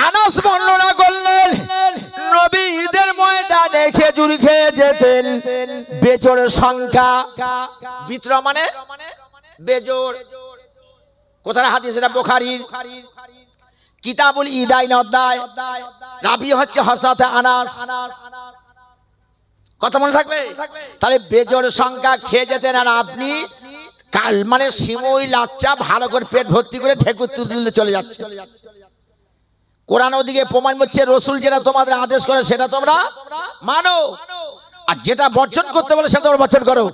আনাস বর্ণনা করলেন নবী ঈদের ময়দানে খেজুর খেয়ে যেতেন বেজোড়ের সংখ্যা, বিতর মানে বেজোড়। কোথায় হাদিস? এটা বুখারীর কিতাবুল ইদাইন অধ্যায়, রাবি হচ্ছে হযরত আনাস। কথা মনে থাকবে? তাহলে বেজোড় সংখ্যা খেয়ে যেতেন। আর আপনি কাল মানে সিমুই লাচ্চা ভালো করে পেট ভর্তি করে ঠেকুর তুলে চলে যাচ্ছে। কোরআন ওদিকে প্রমাণ করছে রাসূল যেটা তোমাদের আদেশ করে সেটা তোমরা মানো, আর যেটা বর্জন করতে বলে সেটা তোমরা বর্জন করো।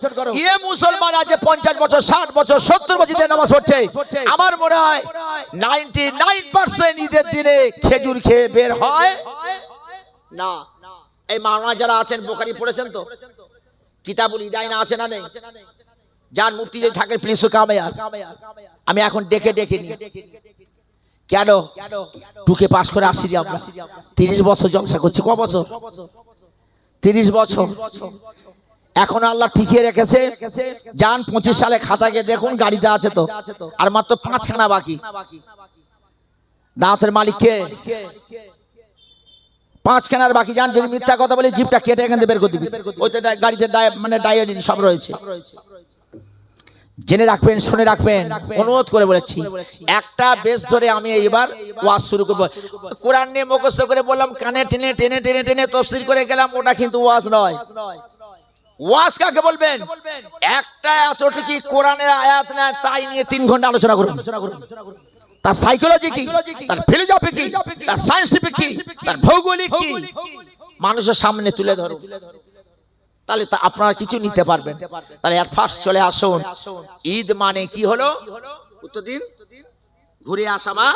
মুসলমান আজ 50 বছর 60 বছর 70 বছর ধরে নামাজ পড়ছে, আমার মনে হয় 99% ঈদের দিনে খেজুর খেয়ে বের হয় না। এই মাওলানা যারা আছেন বুখারী পড়েছেন তো, কিতাবুল ইদাইন আছে না নেই? যার মুফতি যদি থাকেন প্লিজ কামেয়ার, আমি এখন ডেকে নি। কেন টুকে পাস করে আসছি যে আমরা 30 বছর জলসা করছি। ক বছর? 30 বছর। এখন আল্লাহ ঠিকিয়ে রেখেছে। যান 25 সালে খাতাকে দেখুন, গাড়িতে আছে তো, আর মাত্র 5খানা বাকি। দাঁতের মালিক কে? 5খানার বাকি। যান, যদি মিথ্যা কথা বলে জিপটা কেটে এখান থেকে বের করে দিবি। ওইটা গাড়িতে মানে ডায়েরি সব রয়েছে। জেনে রাখবেন, শুনে রাখবেন, অনুরোধ করে বলেছি। একটা বেশ ধরে আমি এবার ওয়াজ শুরু করব। কোরআন নিয়ে মুখস্থ করে বললাম, কানে টেনে টেনে টেনে টেনে তাফসীর করে গেলাম, ওটা কিন্তু ওয়াজ নয়। ওয়াজ কাকে বলবেন? একটা এতটুকু কোরআনের আয়াত না, তাই নিয়ে 3 ঘন্টা আলোচনা করুন। তার সাইকোলজি কি, তার ফিলোসফি কি, তার সায়েন্টিফিক কি, তার ভৌগোলিক কি, মানুষের সামনে তুলে ধরুন। তাহলে আপনারা কিছু নিতে পারবেন। তাহলে এট ফার্স্ট চলে আসুন, ঈদ মানে কি হলো? প্রতিদিন ঘুরে আসা বা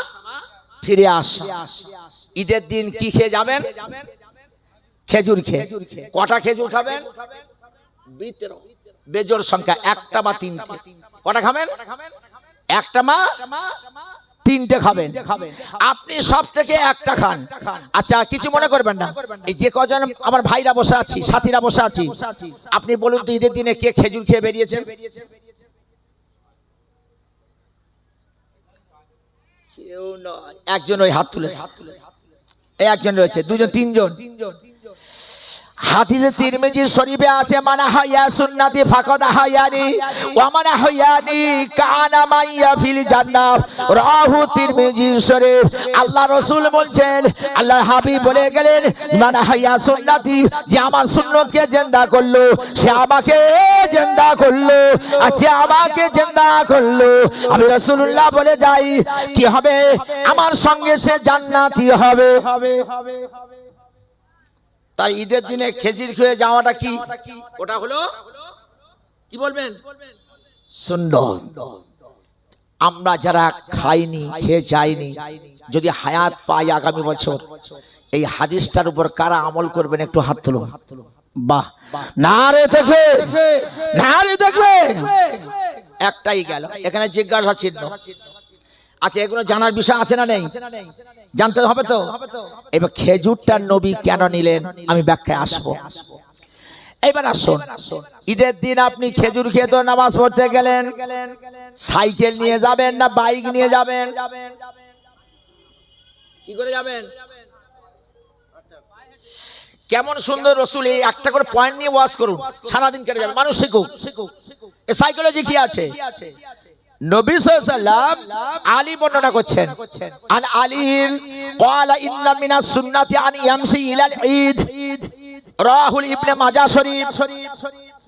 ফিরে আসা। ঈদের দিন কি খেয়ে যাবেন? খেজুর খেয়ে। কটা খেজুর খাবেন? বেজোড় সংখ্যা, একটা বা তিনটে। কটা খাবেন? একটা মা 3টে খাবেন। আপনি সব থেকে একটা খান। আচ্ছা, কিছু মনে করবেন না। এই যে কজন আমার ভাইরা বসে আছি, সাথীরা বসে আছি, আপনি বলুন তো ঈদের দিনে কে খেজুর খেয়ে বেরিয়েছেন? কেউ নয়। একজন ওই হাত তুলেছে, এই একজন রয়েছে, দুজন, তিনজন। হাদিসে তিরমিজি শরীফে আছে, মানা হায়া সুন্নতি ফাকাদ হায়ানি ওয়া মানা হায়ানি কানা মাইয়া ফিল জান্নাহ। রাহু তিরমিজি শরীফ। আল্লাহ রাসূল বলেন, আল্লাহর হাবিব বলে গেলেন, মানা হায়া সুন্নতি, যে আমার সুন্নতকে জিন্দা করলো সে আমাকে জিন্দা করলো, আচ্ছা আমাকে জিন্দা করলো। আমি রাসূলুল্লাহ বলে যাই, কি হবে? আমার সঙ্গে সে জান্নাতি হবে। তাই ঈদের দিনে খেজুর খেয়ে যাওয়াটা কি? ওটা হলো কি বলবেন? সুন্নাত। আমরা যারা খাইনি, খেয়ে যাইনি, যদি হায়াত পাই আগামী বছর, এই হাদিসটার উপর কারা আমল করবেন একটু হাত তুলুন। বাহ, নারে দেখবে, নারে দেখবে। একটাই গেল। এখানে জিজ্ঞাসা চিহ্ন আছে, এগুলো জানার বিষয় আছে না নেই? জানতে হবে তো। এবার খেজুরটা নবী কেন নিলেন আমি ব্যাখ্যায় আসবো। এবার আসুন, ঈদের দিন আপনি খেজুর খেয়ে তো নামাজ পড়তে গেলেন, সাইকেল নিয়ে যাবেন না বাইক নিয়ে যাবেন? কি করে যাবেন? কেমন সুন্দর রাসূল এই একটা করে পয়েন্ট নিয়ে ওয়াজ করুন, সারাদিন কেটে যাবে, মানুষ শিখুক। এই সাইকোলজি কি আছে? নবী সাল্লাল্লাহু আলী বর্ণনা করছেন, আন আলীর ক্বালা ইন্না মিনাস সুন্নাতি আন ইয়ামশি ইলাল ঈদ। রাহুল ইবনে মাজাহ শরীফ।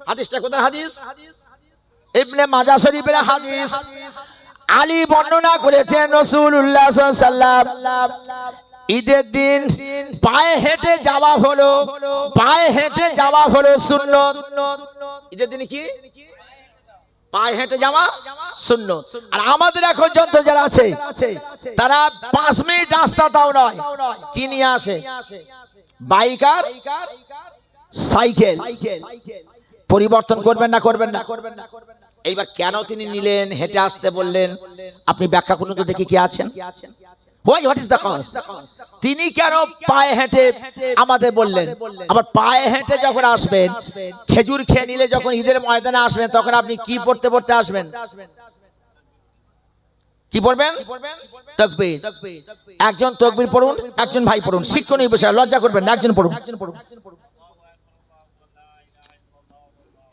হাদিসটা কোথায় হাদিস? ইবনে মাজাহ শরীফের হাদিস। আলী বর্ণনা করেছেন, রাসূলুল্লাহ সাল্লাল্লাহু আলাইহি ওয়াসাল্লাম ঈদের দিন পায়ে হেঁটে যাওয়া হলো, পায়ে হেঁটে যাওয়া হলো সুন্নাত। ঈদের দিনে কি? পায়ে হেঁটে যাওয়া সুন্নাত। আর আমাদের এখন যন্ত্র যারা আছে তারা 5 মিনিট রাস্তা তাও নয়, কি নিয়ে আসে? বাইক আর সাইকেল। পরিবর্তন করবেন না, করবেন না? এইবার কেন তিনি নিলেন, হেঁটে আসতে বললেন? আপনি ব্যাখ্যা করুন তো দেখি, কি আছেন? What is the cause? তিনি কেন পায়ে হেঁটে আমাদের বললেন? আবার পায়ে হেঁটে যখন আসবেন, খেজুর খেয়ে নিলে যখন ঈদের ময়দানে আসবেন, তখন আপনি কি পড়তে পড়তে আসবেন? কি পড়বেন? তাকবীর। একজন তাকবীর পড়ুন, একজন ভাই পড়ুন, শিক্ষণীয় বিষয়, লজ্জা করবেন না, একজন পড়ুন।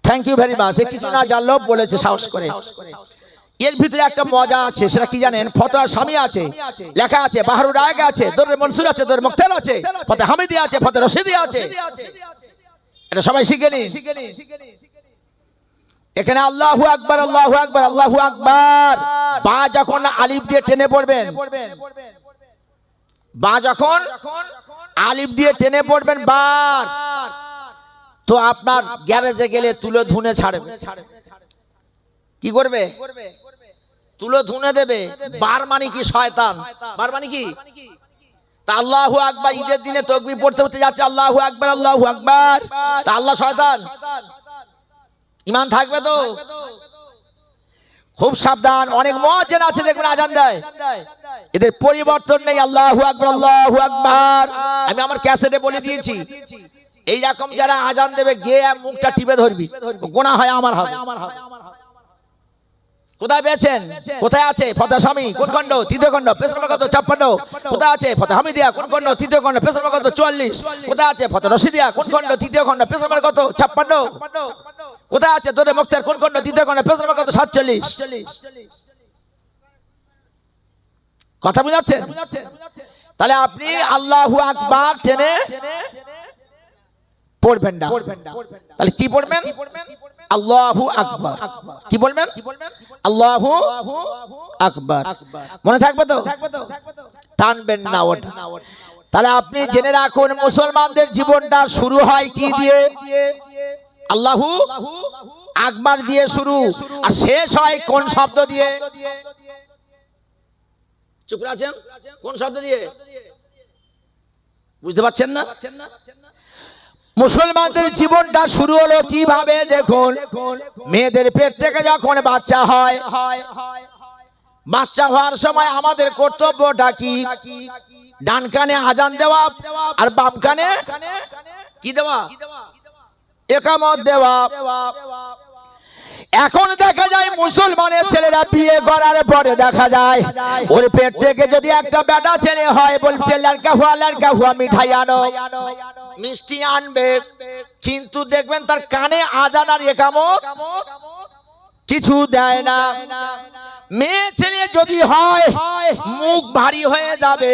Thank you very much. কিছু না জানলেও বলেছে সাহস করে। এর ভিতরে একটা মজা আছে, সেটা কি জানেন? ফতোয়া স্বামী আছে, লেখা আছে, বাহারুর রায়গা আছে, দরে মনসুর আছে, দরে মুখতার আছে, ফতে হামিদি আছে, ফতে রশিদি আছে। এটা সবাই শিখে নিন। এখানে আল্লাহু আকবার, আল্লাহু আকবার, আল্লাহু আকবার। বা যখন আলিফ দিয়ে টেনে পড়বেন, বা যখন আলিফ দিয়ে টেনে পড়বেন বার, তো আপনার গ্যারেজে গেলে তুলো ধুনে ছাড়বে। কি করবে? তুলো ধুনে দেবে। বার মানে কি? শয়তান। বার মানে কি? তা আল্লাহু আকবার ঈদের দিনে তাকবীর পড়তে পড়তে যাচ্ছে আল্লাহু আকবার, আল্লাহু আকবার, তা আল্লাহ শয়তান? ঈমান থাকবে তো? খুব সাবধান। অনেক মুয়াজ্জিন আছে দেখবেন আজান দেয়, এদের পরিবর্তন নেই, আল্লাহু আকবার, আল্লাহু আকবার। আমি আমার ক্যাসেটে বলে দিয়েছি, এই রকম যারা আজান দেবে গিয়ে মুখটা টিপে ধরবি, গুনাহ হয় আমার হবে। কোথায় পেয়েছেন? কোথায় আছে? ফতোয়া স্বামী কোন খণ্ড? তৃতীয় খণ্ড, পেশ নম্বর কত? 56। কোথায় আছে? ফতোয়া হামিদিয়া কোন খণ্ড? তৃতীয় খণ্ড, পেশ নম্বর কত? 44। কোথায় আছে? ফতোয়া রশিদিয়া কোন খণ্ড? তৃতীয় খণ্ড, পেশ নম্বর কত? 56। কোথায় আছে? দরে মুখতার কোন খণ্ড? তৃতীয় খণ্ড, পেশ নম্বর কত? 47। কথা বুঝাচ্ছেন? তাহলে আপনি আল্লাহু আকবার টেনে পড়বেন না। তাহলে কি পড়বেন? আল্লাহু আকবার। কি বলবেন? আল্লাহু আকবার। মনে থাকবে তো? টানবেন না ওটা। তাহলে আপনি জেনে রাখুন, মুসলমানদের জীবনটা শুরু হয় কি দিয়ে? আল্লাহু আকবার দিয়ে শুরু, আর শেষ হয় কোন শব্দ দিয়ে? চুপ আছেন? কোন শব্দ দিয়ে? বুঝতে পারছেন না? মুসলমানদের জীবনটা শুরু হলো কিভাবে? দেখুন, মেয়েদের পেট থেকে যখন বাচ্চা হয়, বাচ্চা হওয়ার সময় আমাদের কর্তব্যটা কি? ডান কানে আজান দেওয়া, আর বাম কানে কি দেওয়া? ইকামত দেওয়া। এখন দেখা যায় মুসলমানের ছেলেরা বিয়ে করার পরে দেখা যায় ওর পেট থেকে যদি একটা বেটা ছেলে হয়, বলছে লড়কা হুয়া মিঠাই আনো, মিষ্টি আনবে, কিন্তু দেখবেন তার কানে আজান আর ইকামত কিছু দেয় না। মেয়ে ছেলে যদি হয়, মুখ ভারী হয়ে যাবে,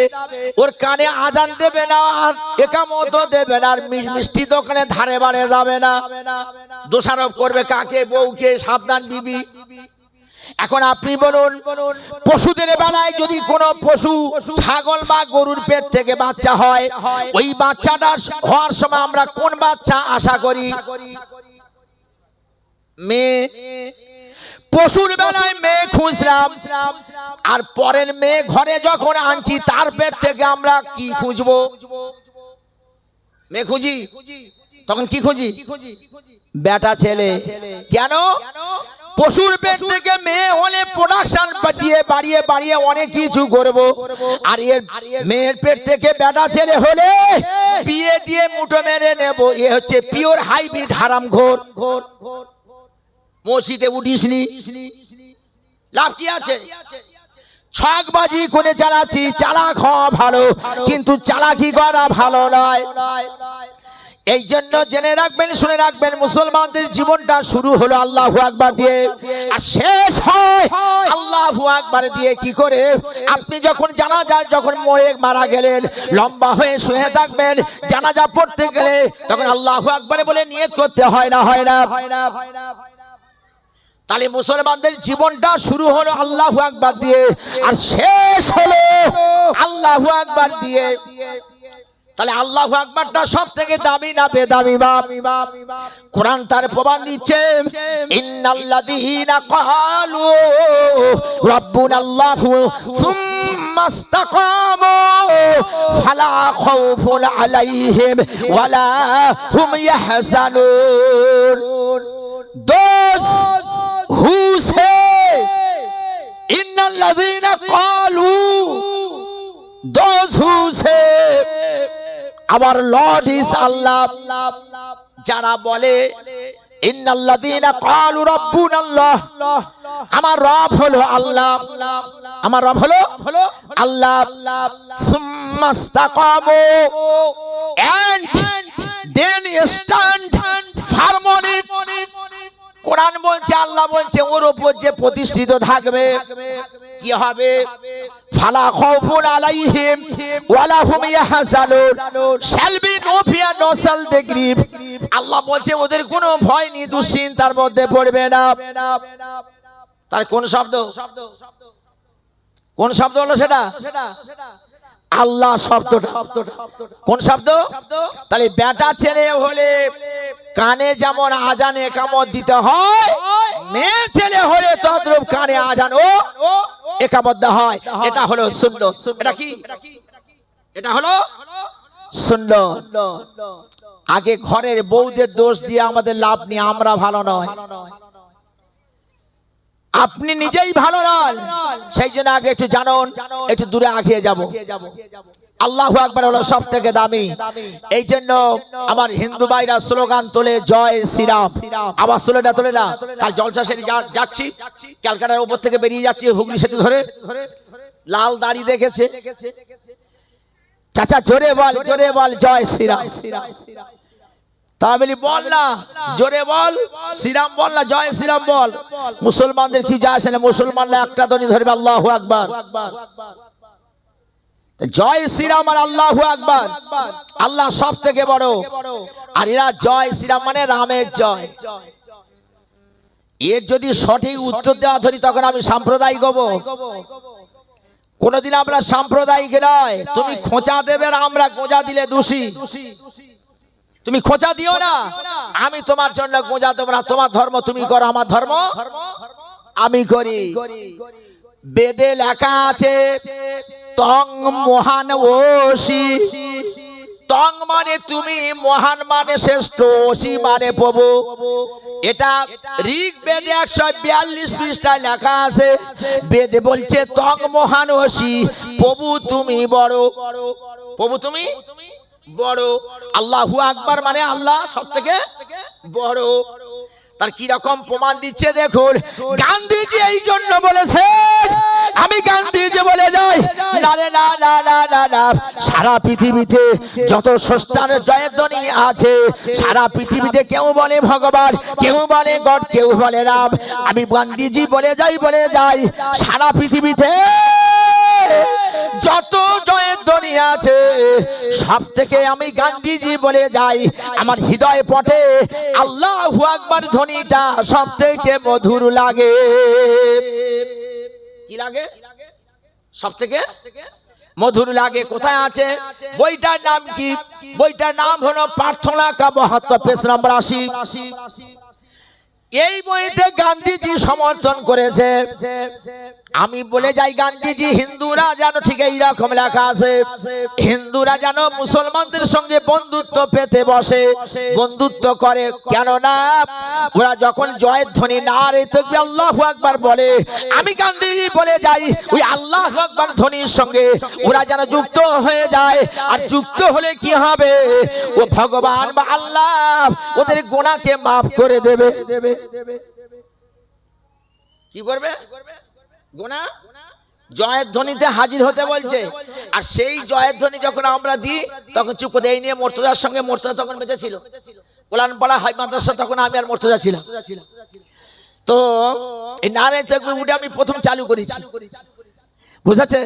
ওর কানে আজান দেবে না আর ইকামতও দেবে না, আর মিষ্টি দোকানে ধারে বাড়ে যাবে না। দোষারোপ করবে কাকে? বউকে। সাবধান বিবি। এখন আপনি বলুন, পশুদের বেলায় যদি কোনো পশু, ছাগল বা গরুর পেট থেকে বাচ্চা হয়, ওই বাচ্চাটা হওয়ার সময় আমরা কোন বাচ্চা আশা করি? মেয়ে। পশুর বেলায় মেয়ে খুঁজলাম, আর পরের মেয়ে ঘরে যখন আনছি তার পেট থেকে আমরা কি খুঁজবো? মেয়ে খুঁজি। তখন কি খুঁজি? বেটা ছেলে। কেন? পশুর পেট থেকে মেয়ে হলে প্রোডাকশন বাড়িয়ে বাড়িয়ে অনেক কিছু করব, আর এর মেয়ের পেট থেকে বেটা ছেলে হলে বিয়ে দিয়ে মুঠো মেরে নেব। এ হচ্ছে পিওর হাইব্রিড হারামখোর। মসজিদে উঠিসনি, লাভ কি আছে? ছকবাজি করে চালাচ্ছি। চালাক হওয়া ভালো, কিন্তু চালাকি করা ভালো নয়। এই জন্য জেনে রাখবেন, শুনে রাখবেন, মুসলমানদের জীবনটা শুরু হলো আল্লাহু আকবার দিয়ে, আর শেষ হয় আল্লাহু আকবার দিয়ে। কি করে? আপনি যখন জানাজা, যখন মরে মারা গেলেন, লম্বা হয়ে শুয়ে থাকবেন, জানাজা পড়তে গেলে তখন আল্লাহু আকবার বলে নিয়ত করতে হয় না? হয় না? তাহলে মুসলমানদের জীবনটা শুরু হলো আল্লাহু আকবার দিয়ে, আর শেষ হলো আল্লাহু আকবার দিয়ে। তাহলে আল্লাহু আকবারটা সব থেকে দামি না বেদামি? বাপ। কোরআন তার প্রমাণ দিচ্ছে, ইন্নাল্লাযীনা ক্বালু রাব্বুনাল্লাহু সুম্মা ইসতাকামু ফালা খাউফুন আলাইহিম ওয়ালা হুম ইয়াহজানুন। Those who say innallazina qalu, those who say our Lord is Allah, যারা বলে ইন্নাল্লাযীনা ক্বালু রাব্বুনাল্লাহ, আমার রব হলো আল্লাহ, আমার রব হলো আল্লাহ, সুম্মাস্তাকামু, and then stand firm on it। কোরআন বলছে, আল্লাহ বলছে ওর উপর যে প্রতিষ্ঠিত থাকবে কি হবে? ফালা খাউফুন আলাইহিম ওয়ালা হুম ইয়াহজানুন, shall be no fear no shall they grieve। আল্লাহ বলছে ওদের কোনো ভয় নেই, দুশ্চিন্তার মধ্যে পড়বে না। তার কোন শব্দ? কোন শব্দ হলো সেটা? আল্লাহ শব্দটা। কোন শব্দ? তাহলে বেটা ছেলে হলে কানে যেমন আজান একামত দিতে হয়, মেয়ে ছেলে হলে তদ্রূপ কানে আজান ও একামত দেওয়া হয়। এটা হলো সুন্নাত। এটা কি? এটা হলো সুন্নাত। আগে ঘরের বউদের দোষ দিয়ে আমাদের লাভ নেই, আমরা ভালো নয়, আপনি নিজেই ভালো নন। সেই জন্য আগে একটু জানুন, একটু দূরে আগিয়ে যাব। আল্লাহু আকবার হলো সব থেকে দামি। এই জন্য আমার হিন্দু ভাইরা স্লোগান তোলে, জয় শ্রীরাম। আবার তোলে না, তোলে না। কাল জলসা সেরে যাচ্ছি, ক্যালকাটার উপর থেকে বেরিয়ে যাচ্ছি হুগলি সেতু ধরে, লাল দাড়ি দেখেছে, চাচা জোরে বল, জোরে বল জয় শ্রীরাম। তা বলি বল না, জোরে বল শ্রীরাম, বল না জয় শ্রীরাম বল। মুসলমানদের কি যায় আসে না, মুসলমানরা একটা ধ্বনি ধরবে আল্লাহু আকবার। জয় শ্রীরাম আর আল্লাহু আকবার, আল্লাহ সব থেকে বড়। আর এরা জয় শ্রীরাম মানে রামের জয়। এর যদি সঠিক উত্তর দেওয়া ধরি তখন আমি সাম্প্রদায়িক হব। কোনদিন আমরা সাম্প্রদায়িক নয়। তুমি খোঁচা দেবে আর আমরা গোঁজা দিলে দোষী। তুমি খোঁচা দিও না, আমি তোমার জন্য গোঁজা দেব না। তোমার ধর্ম তুমি করো, আমার ধর্ম আমি করি। বেদে লেখা আছে তং মহান ওসি। তং মানে তুমি, মহান মানে শ্রেষ্ঠ, ওসি মানে প্রভু। এটা ঋগ্বেদে 142 পৃষ্ঠায় লেখা আছে। বেদে বলছে তং মহান ওসি, প্রভু তুমি বড়, প্রভু তুমি বড়। আল্লাহু আকবার মানে আল্লাহ সব থেকে বড়। তার কি রকম প্রমাণ দিচ্ছে দেখুন। গান্ধীজি এই জন্য বলেছেন, আমি গান্ধীজি বলে যাই না রে না না না না না, সারা পৃথিবীতে যত স্রষ্টার জয়ধ্বনি আছে, সারা পৃথিবীতে কেউ বলে ভগবান, কেউ বলে গড, কেউ বলে রাম। আমি গান্ধীজি বলে যাই সারা পৃথিবীতে যত জয়ের ধ্বনি আছে সব থেকে আমি গান্ধীজি বলে যাই আমার হৃদয় পটে আল্লাহু আকবার ধ্বনিটা সব থেকে মধুর লাগে। কি লাগে? সব থেকে মধুর লাগে। কোথায় আছে? বইটার নাম কি? বইটার নাম হলো প্রার্থনা কা মাহাত্ম, পেজ নাম্বার 80। এই বইতে গান্ধীজি সমর্থন করেছে। আমি বলে যাই গান্ধীজি, হিন্দুরা যেন ঠিক এইরকম লেখা আছে, হিন্দুরা যেন মুসলমানদের সঙ্গে বন্ধুত্ব পেতে বসে, বন্ধুত্ব করে। কেননা ওরা যখন জয়ের ধ্বনি নারে তাকবীর আল্লাহু আকবার বলে, আমি গান্ধীজি বলে যাই ওই আল্লাহু আকবার ধ্বনির সঙ্গে ওরা যেন যুক্ত হয়ে যায়। আর যুক্ত হলে কি হবে? ও ভগবান বা আল্লাহ ওদের গুনাহকে মাফ করে দেবে। কি করবে? গুনাহ জয়ের ধ্বনিতে হাজির হতে বলছে। আর সেই জয়ের ধ্বনি যখন আমরা দিই তখন চুপ করে, এই নিয়ে মর্তজার সঙ্গে, মর্তজা তখন বেঁচে ছিল, কোলানপাড়া হাই মাদ্রাসা, তখন আমি আর মর্তজা ছিলাম। তো এই নারে তাকবীর উঠে আমি প্রথম চালু করেছি, বুঝাচ্ছে?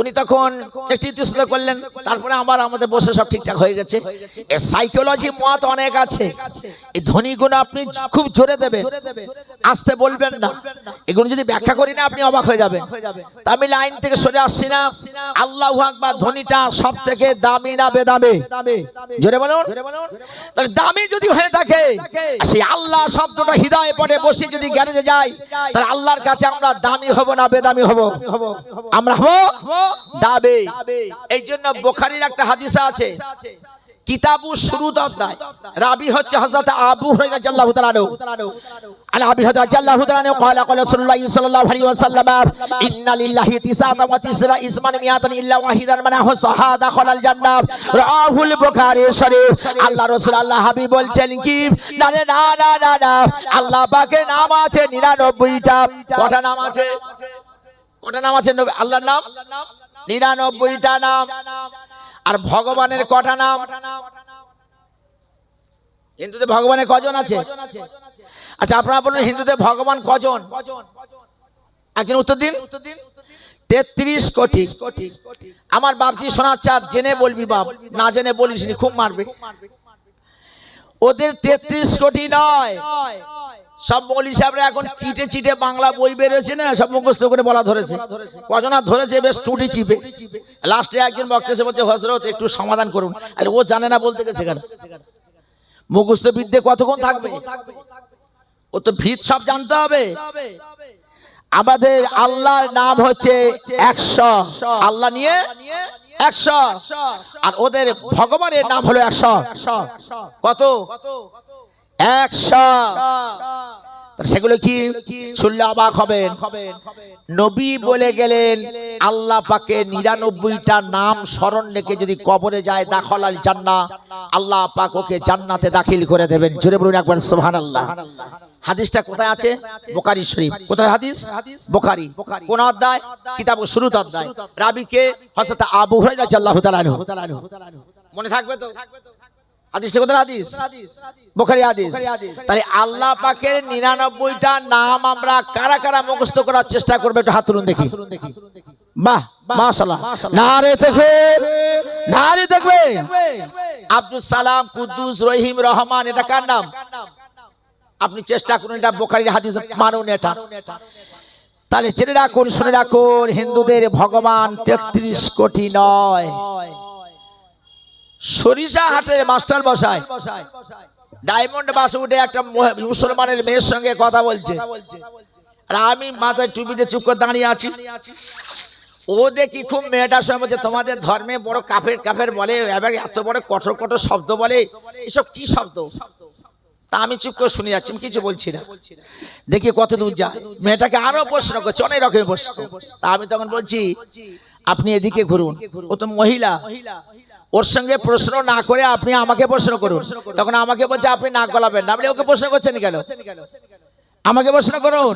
উনি তখন একটু ইতিশ্রদ্ধা করলেন, তারপরে আমাদের বসে সব ঠিকঠাক হয়ে গেছে। এই সাইকোলজি মত অনেক আছে। এই ধ্বনিগুলো আপনি খুব জোরে দেবেন, আসতে বলবেন না। এগুলো যদি ব্যাখ্যা করি না আপনি অবাক হয়ে যাবেন। তা আমি লাইন থেকে সরে আসছি না। আল্লাহু আকবার ধ্বনিটা সব থেকে দামি না বেদামি? জোরে বলুন। তাহলে দামি যদি হয়ে থাকে, সেই আল্লাহ শব্দটা হৃদয়ে পড়ে বসে যদি গ্যারেজে যায়, তাহলে আল্লাহর কাছে আমরা দামি হব না বেদামি হব? আমরা হব দাবি। এই জন্য বুখারীর একটা হাদিস আছে, কিতাবুস শুরুত অধ্যায়। রাবি হচ্ছে হযরত আবু হুরায়রা রাদিয়াল্লাহু তাআলা আনহু। আন আবি হুরায়রা রাদিয়াল্লাহু তাআলা আনহু قال قال رسول الله صلى الله عليه وسلم ان لله 99 اسما مئات الا واحدا من احصاها دخل الجنه رواه البخاري শরীফ। আল্লাহ রাসূল আল্লাহ হাবিব বলছেন কি না রে না না না না, আল্লাহ পাকের নাম আছে 99টা। কটা নাম আছে? কটা নাম আছে আল্লাহর নাম? 99টা নাম। আর ভগবানের কটা নাম? হিন্দুদের ভগবানের কজন আছে? আচ্ছা আপনারা বলুন হিন্দুদের ভগবান কজন? একজন উত্তর দিন। 33 কোটি। আমার বাপজি শোনার চাঁদ, জেনে বলবি বাপ, না জেনে বলিস নি, খুব মারবে। ওদের 33 কোটি নয়, সব মৌলী সাহেবরা এখন চিটে চিটে বাংলা বই বেরোছে না, সব মুখস্থ করে বলা ধরেছে। কজনা ধরেছে বেশ টুটি চিপে। লাস্টে একজন বক্তা এসে বলছে হযরত একটু সমাধান করুন। আরে ও জানে না বলতে গেছে কেন? মুখস্থ বিদ্যে কতক্ষণ থাকবে? ও তো ভিত সব জানতে হবে। আমাদের আল্লাহর নাম হচ্ছে 100, আল্লাহ নিয়ে 100, আর ওদের ভগবানের নাম হলো 100। কত? 100। সেগুলো কি শুনলে অবাক হবেন। নবী বলে গেলেন আল্লাহ পাকে 99টা নাম স্মরণ রেখে যদি কবরে যায় দাখলাল জান্নাহ, আল্লাহ পাক ওকে জান্নাতে দাখিল করে দেবেন। জোরে বলুন একবার সুবহানাল্লাহ। হাদিসটা কোথায় আছে? বুখারী শরীফ। কোথায় হাদিস? বুখারী। কোন অধ্যায়? কিতাবুস শুরুত অধ্যায়। রাবিকে হযরত আবু হুরায়রা রাদিয়াল্লাহু তাআলা আনহু। মনে থাকবে তো? হাদিসটা কোথায়? হাদিস বুখারী হাদিস। তাহলে আল্লাহ পাকের 99টা নাম আমরা কারা কারা মুখস্থ করার চেষ্টা করবে? একটু হাত তুলুন দেখি। বাহ মাশাআল্লাহ, নারে তাকবীর, নারে তাকবীর। আব্দুস সালাম, কুদ্দুস, রহিম, রহমান, এটা কার নাম? আপনি চেষ্টা করুন, এটা বুখারীর হাদিস, মানুন এটা। তাহলে জেনে রাখুন, শুনে রাখুন, হিন্দুদের ভগবান 33 কোটি নয়। সরিষা হাটে মাস্টার বসায়, ডায়মন্ড বাসে উঠে একটা মুসলমানের মেয়ের সঙ্গে কথা বলছে, আর আমি মাথায় টুপিতে চুপ করে দাঁড়িয়ে আছি। ও দেখি খুব মেয়েটার সঙ্গে বলছে তোমাদের ধর্মে বড় কাফের কাফের বলে, এবার এত বড় কঠোর কঠোর শব্দ বলে, এসব কি শব্দ? তা আমি চুপ করে শুনে যাচ্ছি, আমি কিছু বলছি না। দেখি কত দূর যায়। মেয়েটাকে আরো প্রশ্ন করছে, অনেক রকমের প্রশ্ন। তা আমি তখন বলছি আপনি এদিকে ঘুরুন, ও তো মহিলা, ওর সঙ্গে প্রশ্ন না করে আপনি আমাকে প্রশ্ন করুন। তখন আমাকে বলছে আপনি নাক গলাবেন না। আপনি ওকে প্রশ্ন করছেন কেন? আমাকে প্রশ্ন করুন।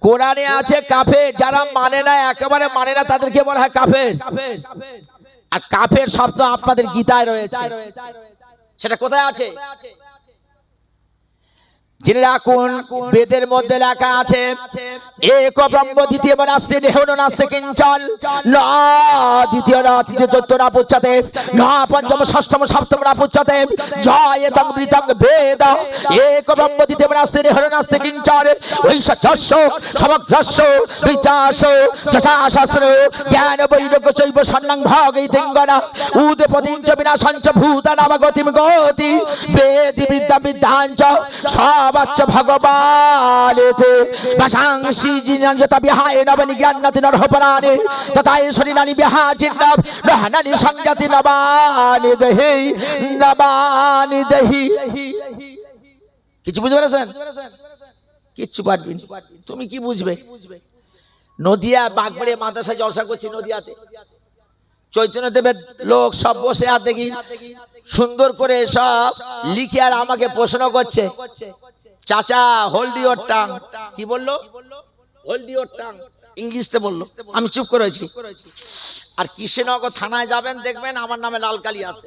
কোরআনে আছে কাফের, যারা মানে না, একেবারে মানে না, তাদেরকে বলা হয় কাফের। আর কাফের শব্দ আপনাদের গীতায় রয়েছে, সেটা কোথায় আছে? জেনে রাখুন, বেদের মধ্যে লেখা আছে এক ব্রহ্ম দ্বিতীয় নাস্তি দেহ নাস্তি কিঞ্চন, না দ্বিতীয় না তৃতীয় চতুর্থ না পুচ্ছতে, না পঞ্চম ষষ্ঠম সপ্তম না পুচ্ছতে, জয় তং বৃতং বেদ এক ব্রহ্ম দ্বিতীয় নাস্তি দেহ নাস্তি কিঞ্চন, ঐশ্বর্যস্য সমগ্রস্য বিচাস যশাশাস্ত্র জ্ঞান বৈরাগ্য চৈব সন্নং ভাগৈতিঙ্গনা উদপতিঞ্চ বিনাশঞ্চ ভূতানামগতিম গতি বেদি বিদ্যা বিদ্যাঞ্চ সবাচ্চ ভগবানেতে বাসাংসি জিনাঞ্জতা বিহায় নবনি জ্ঞাননাতি নরহপরাণে তথায় শরীরানি বিহাচিন্নব রহনানি সংজ্ঞাতি নবানি দেহি নবানি দেহি। কিছু বুঝতে পেরেছেন? কিচ্ছু পারবি না। তুমি কি বুঝবে? নদিয়া বাগবাড়ি মাদ্রাসায় জলসা করছি, নদিয়াতে চৈতন্যদেবের লোক সব বসে আর দেখি সুন্দর করে সব লিখে আর আমাকে প্রশ্ন করছে, চাচা হোল্ড ইওর টাং। কি বললো? হোল্ড ইওর টাং, ইংলিশতে বললো। আমি চুপ করেছি। আর কৃষ্ণনগর থানায় যাবেন, দেখবেন আমার নামে লাল কালি আছে।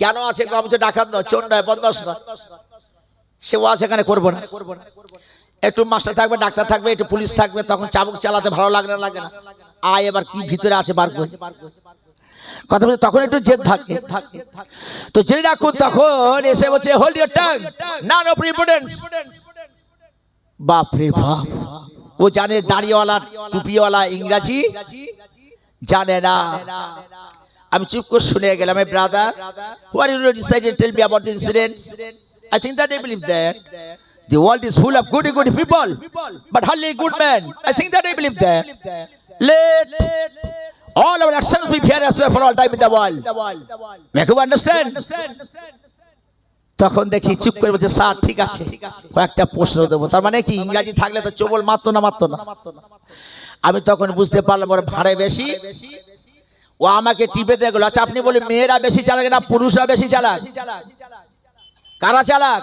কেন আছে? আমি তো ডাকাত নয়, চোর নয়, বদমাশ নয়। সে ওয়াজ এখানে করবো না। একটু মাস্টার থাকবে, ডাক্তার থাকবে, একটু পুলিশ থাকবে, তখন চাবুক চালাতে ভালো লাগে না, লাগে না? আয় এবার কি ভিতরে আছে বার করে কথা বলছে, তখন একটু জেদ থাকে। তো জেনে রাখুন, তখন এসে বলছে hold your tongue, none of importance. বাপ রে বাপ, ও জানে দাড়িওয়ালা টুপিওয়ালা ইংরাজি জানে না। আমি চুপ করে শুনে গেলাম। My brother, what you decided to tell me about the incident? I think that I believe that the world is full of good people, but hardly good men. I think that I believe that. Let All our actions be fair as well for all time in the world. Make you understand? তখন দেখি চুপ করে বলছে sir ঠিক আছে কয়েকটা প্রশ্ন দেবো। তার মানে কি ইংরেজি থাকলে তো চোবল মারতো না। আমি তখন বুঝতে পারলাম ওর ভাড়ে বেশি, ও আমাকে টিপে দেখলো। আচ্ছা আপনি বলি মেয়েরা বেশি চালাক না পুরুষরা বেশি চালাক? কারা চালাক?